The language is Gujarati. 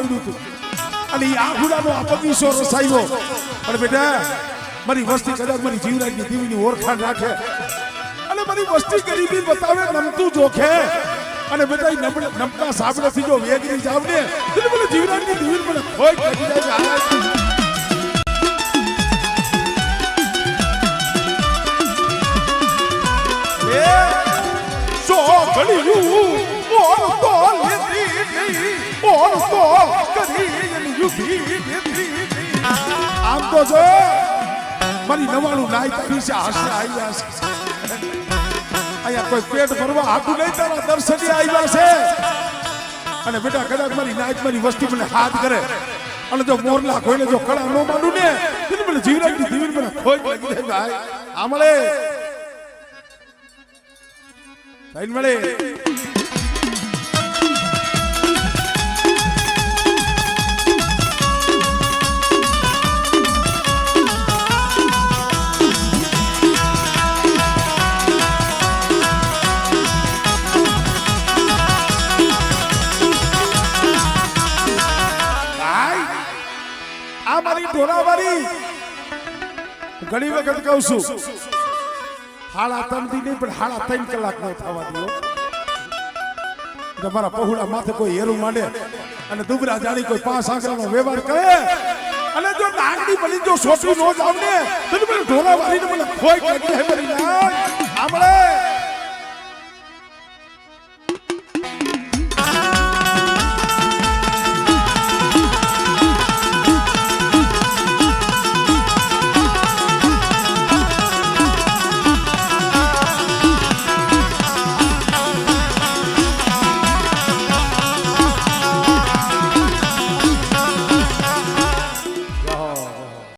પડ્યું હતું અને એ આહુડાનો આ બગીચો રસાયો અને બેટા મારી વસ્તી કદાચ મારી જીવરાજની દેવીની ઓળખાણ રાખે અને મારી વસ્તી ગરીબી બતાવે નમતું જોખે અને બેટા નમતા સાબડેથી જો વેગરી જાવ ને એટલે મને જીવરાજની દેવી મને કોઈ કરી જાય સો ઘડીયું ઓર તો લેતી નહીં ઓર તો કરી યુધી આમ તો જો મારી નવાણું નાઈ કરી છે હશે આવ્યા છે અહીંયા કોઈ પેટ ભરવા હાટું નહીં તારા દર્શને આવ્યા છે અને બેટા કદાચ મારી નાઈટ મારી વસ્તી મને હાથ કરે અને જો મોરલા કોઈને જો કળા નો માંડું ને તો મને જીવરાજની દીવી મને ખોજ લાગી જાય ભાઈ આમળે ભાઈ મળે ઢોરાવાળી ઘણી વખત કહું છું 3:30 નહીં પણ 3:30 કલાક નો થવા દો તમારા પહોળા માથે કોઈ હેરું માંડે અને દુબરા જાણી કોઈ 5 આંકડાનો વ્યવહાર કરે અને જો નાગડી બની જો સોટી નો જાવ ને તો મને ઢોરાવાળીને મને ખોઈ કાઢી હે મારી નાગ આમળે